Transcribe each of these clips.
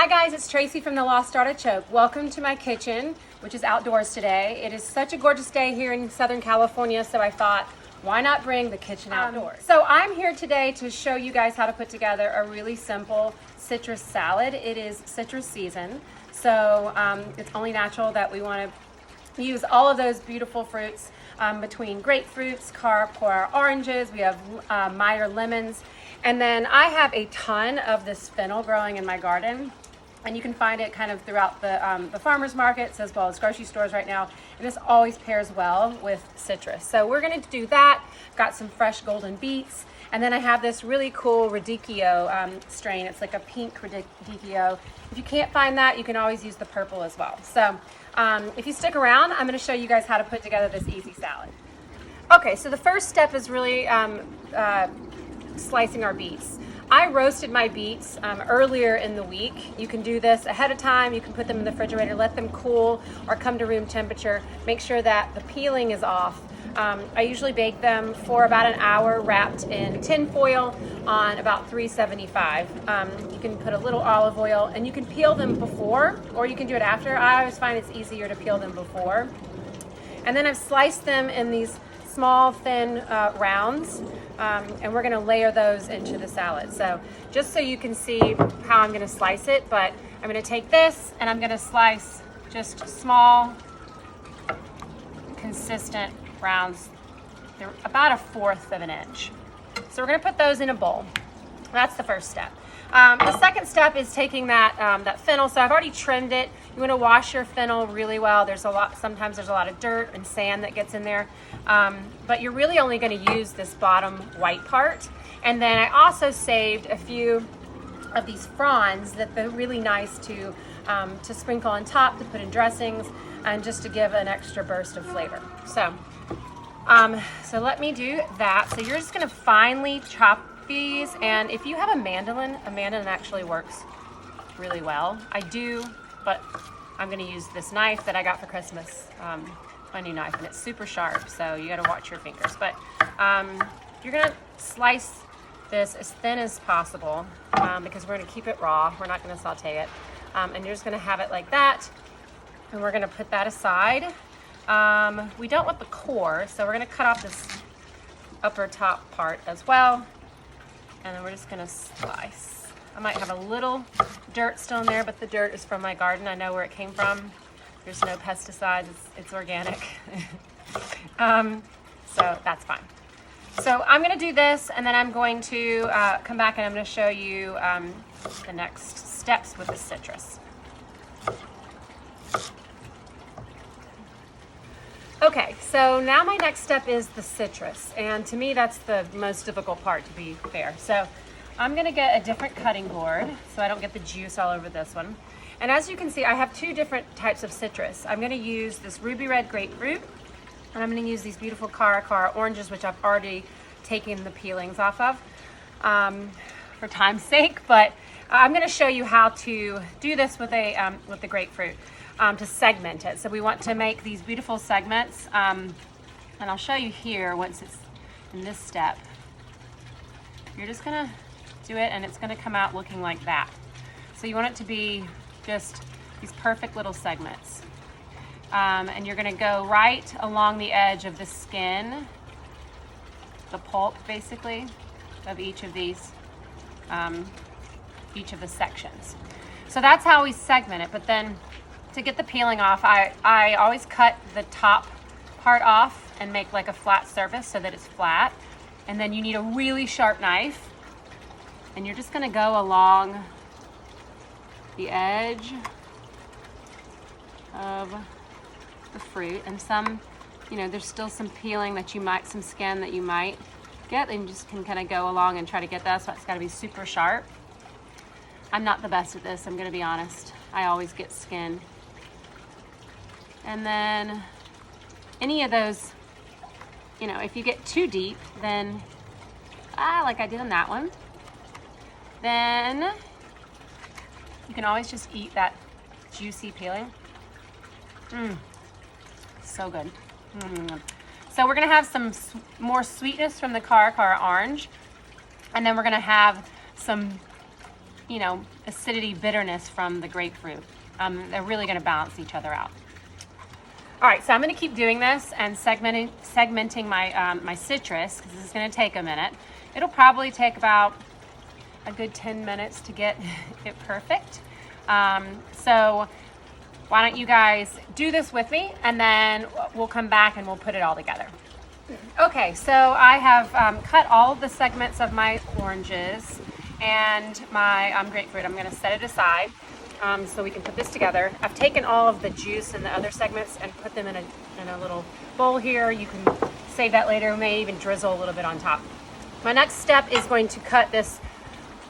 Hi guys, it's Tracy from the Lost Artichoke. Welcome to my kitchen, which is outdoors today. It is such a gorgeous day here in Southern California, so I thought, why not bring the kitchen outdoors? So I'm here today to show you guys how to put together a really simple citrus salad. It is citrus season, so it's only natural that we want to use all of those beautiful fruits between grapefruits, Cara oranges, we have Meyer lemons, and then I have a ton of this fennel growing in my garden. And you can find it kind of throughout the farmers markets as well as grocery stores right now. And this always pairs well with citrus. So we're gonna do that. Got some fresh golden beets. And then I have this really cool Radicchio strain. It's like a pink Radicchio. If you can't find that, you can always use the purple as well. So if you stick around, I'm gonna show you guys how to put together this easy salad. Okay, so the first step is really slicing our beets. I roasted my beets earlier in the week. You can do this ahead of time. You can put them in the refrigerator, let them cool or come to room temperature. Make sure that the peeling is off. I usually bake them for about an hour wrapped in tin foil on about 375. You can put a little olive oil and you can peel them before or you can do it after. I always find it's easier to peel them before. And then I've sliced them in these small thin rounds and we're gonna layer those into the salad. So just so you can see how I'm gonna slice it, but I'm gonna take this and I'm gonna slice just small, consistent rounds. They're about 1/4 of an inch. So we're gonna put those in a bowl. That's the first step. The second step is taking that fennel. So I've already trimmed it. You want to wash your fennel really well. Sometimes there's a lot of dirt and sand that gets in there. But you're really only going to use this bottom white part. And then I also saved a few of these fronds that are really nice to sprinkle on top, to put in dressings, and just to give an extra burst of flavor. So let me do that. So you're just going to finely chop these, and if you have a mandolin actually works really well. I do, but I'm going to use this knife that I got for Christmas, my new knife, and it's super sharp, so you got to watch your fingers. But you're going to slice this as thin as possible because we're going to keep it raw. We're not going to saute it, and you're just going to have it like that, and we're going to put that aside. We don't want the core, so we're going to cut off this upper top part as well. And then we're just gonna slice. I might have a little dirt still in there, but the dirt is from my garden. I know where it came from. There's no pesticides, it's organic. So that's fine. So I'm gonna do this, and then I'm going to come back and I'm gonna show you the next steps with the citrus. Okay, so now my next step is the citrus, and to me that's the most difficult part, to be fair. So I'm gonna get a different cutting board so I don't get the juice all over this one. And as you can see, I have two different types of citrus. I'm gonna use this ruby red grapefruit, and I'm gonna use these beautiful Cara oranges, which I've already taken the peelings off of for time's sake, but I'm gonna show you how to do this with the grapefruit. To segment it. So we want to make these beautiful segments, and I'll show you here once it's in this step. You're just gonna do it and it's gonna come out looking like that. So you want it to be just these perfect little segments. And you're gonna go right along the edge of the skin, the pulp basically, of each of these, each of the sections. So that's how we segment it, but then to get the peeling off, I always cut the top part off and make like a flat surface so that it's flat. And then you need a really sharp knife, and you're just gonna go along the edge of the fruit. And there's still some peeling that some skin that you might get, and you just can kind of go along and try to get that. So it's gotta be super sharp. I'm not the best at this, I'm gonna be honest. I always get skin. And then any of those, if you get too deep, then, like I did on that one, then you can always just eat that juicy peeling. So good. So we're gonna have some more sweetness from the Cara orange, and then we're gonna have some you know, acidity, bitterness from the grapefruit. They're really going to balance each other out. All right, so I'm going to keep doing this and segmenting my my citrus, because this is going to take a minute. It'll probably take about a good 10 minutes to get it perfect. So why don't you guys do this with me, and then we'll come back and we'll put it all together. Okay, so I have cut all of the segments of my oranges and my grapefruit. I'm going to set it aside so we can put this together. I've taken all of the juice and the other segments and put them in a little bowl here. You can save that later. We may even drizzle a little bit on top. My next step is going to cut this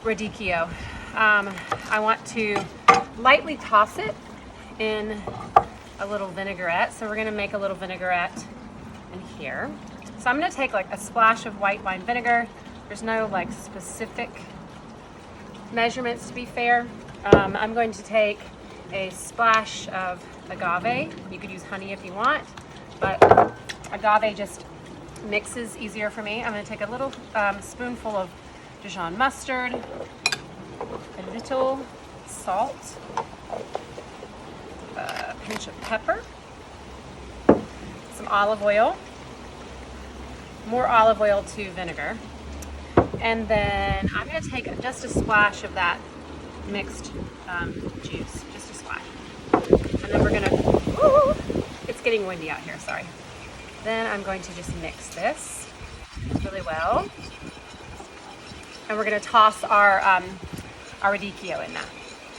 radicchio. I want to lightly toss it in a little vinaigrette. So we're going to make a little vinaigrette in here. So I'm going to take like a splash of white wine vinegar. There's no like specific measurements, to be fair. I'm going to take a splash of agave. You could use honey if you want, but agave just mixes easier for me. I'm going to take a little spoonful of Dijon mustard, a little salt, a pinch of pepper, some olive oil, more olive oil to vinegar, and then I'm going to take just a splash of that mixed juice, just a splash, and then we're going to, it's getting windy out here, sorry. Then I'm going to just mix this really well, and we're going to toss our radicchio in that.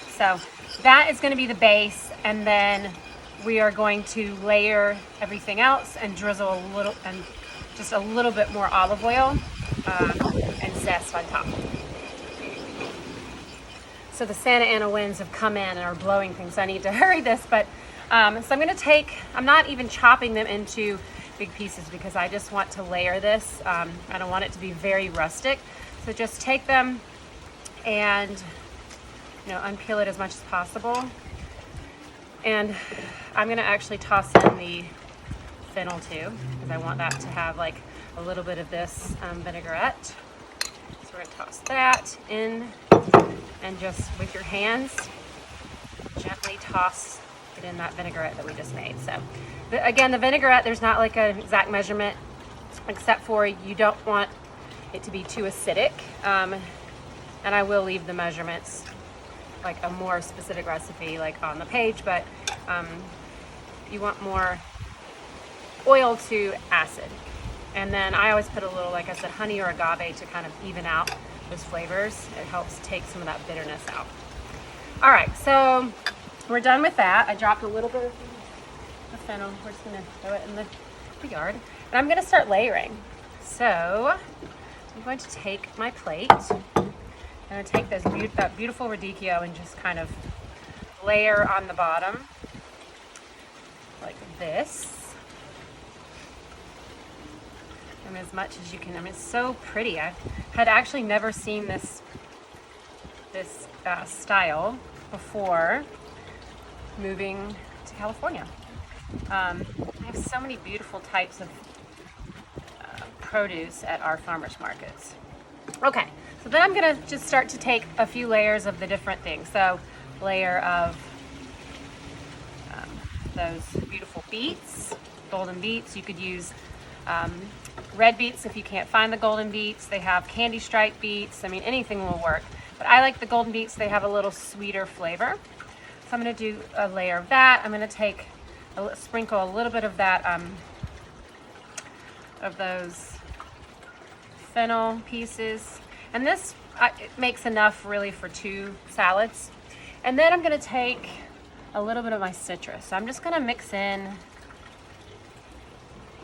So that is going to be the base, and then we are going to layer everything else and drizzle a little, and just a little bit more olive oil and zest on top. So the Santa Ana winds have come in and are blowing things. So I need to hurry this, but so I'm going to take, I'm not even chopping them into big pieces because I just want to layer this. I don't want it to be very rustic. So just take them and, you know, unpeel it as much as possible. And I'm going to actually toss in the fennel too, because I want that to have like a little bit of this vinaigrette. So we're going to toss that in, and just with your hands gently toss it in that vinaigrette that we just made. So again, the vinaigrette, there's not like an exact measurement, except for you don't want it to be too acidic. And I will leave the measurements, like a more specific recipe, like on the page, but you want more oil to acid. And then I always put a little, like I said, honey or agave to kind of even out those flavors. It helps take some of that bitterness out. All right, so we're done with that. I dropped a little bit of the fennel. We're just gonna throw it in the yard. And I'm gonna start layering. So I'm going to take my plate. I'm gonna take that beautiful radicchio and just kind of layer on the bottom like this. I mean, as much as you can. I mean, it's so pretty. I had actually never seen this style before moving to California. We have so many beautiful types of produce at our farmers markets. Okay, so then I'm gonna just start to take a few layers of the different things. So layer of those beautiful beets, golden beets. You could use red beets if you can't find the golden beets. They have candy stripe beets. I mean, anything will work. But I like the golden beets. They have a little sweeter flavor. So I'm going to do a layer of that. I'm going to sprinkle a little bit of that, of those fennel pieces. And this it makes enough really for 2 salads. And then I'm going to take a little bit of my citrus. So I'm just going to mix in,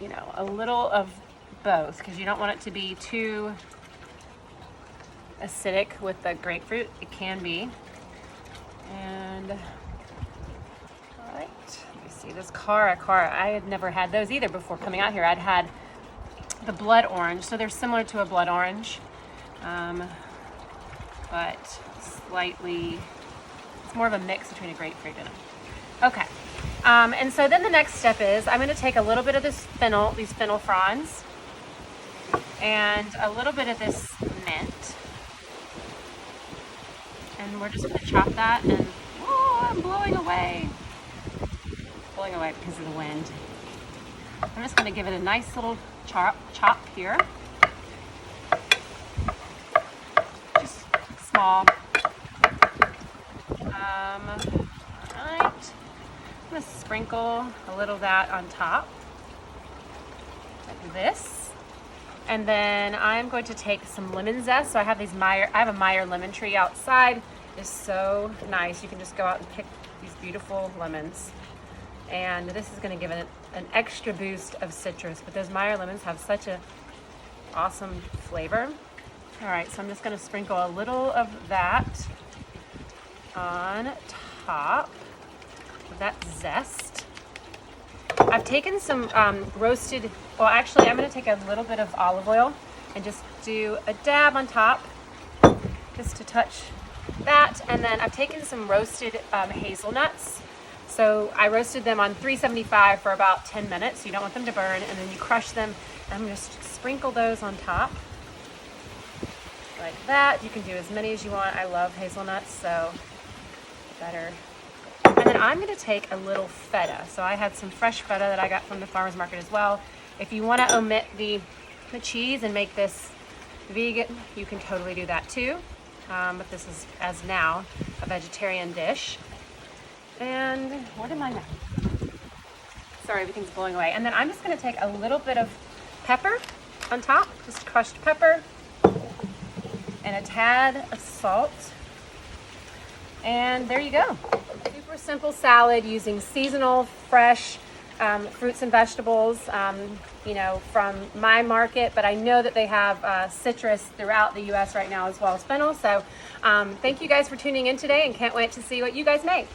you know, a little of both, because you don't want it to be too acidic with the grapefruit. It can be. And all right, let me see this Cara. I had never had those either before coming out here. I'd had the blood orange, so they're similar to a blood orange, but slightly, it's more of a mix between a grapefruit and a, okay. And so then the next step is I'm going to take a little bit of this fennel, these fennel fronds, and a little bit of this mint, and we're just going to chop that, and oh, I'm blowing away. Blowing away because of the wind. I'm just going to give it a nice little chop here. Just small. All right. I'm going to sprinkle a little of that on top, like this. And then I'm going to take some lemon zest. So I have I have a Meyer lemon tree outside. It's so nice. You can just go out and pick these beautiful lemons. And this is going to give it an extra boost of citrus. But those Meyer lemons have such a awesome flavor. All right, so I'm just going to sprinkle a little of that on top of that zest. I've taken some roasted, well actually I'm going to take a little bit of olive oil and just do a dab on top just to touch that. And then I've taken some roasted hazelnuts. So I roasted them on 375 for about 10 minutes. You don't want them to burn, and then you crush them. And I'm just sprinkle those on top like that. You can do as many as you want. I love hazelnuts, so better. And then I'm going to take a little feta. So I had some fresh feta that I got from the farmer's market as well. If you want to omit the cheese and make this vegan, you can totally do that too. But this is, as now, a vegetarian dish. And what am I now? Sorry, everything's blowing away. And then I'm just going to take a little bit of pepper on top, just crushed pepper, and a tad of salt. And there you go. Super simple salad using seasonal, fresh fruits and vegetables, you know, from my market. But I know that they have citrus throughout the U.S. right now, as well as fennel. So thank you guys for tuning in today, and can't wait to see what you guys make.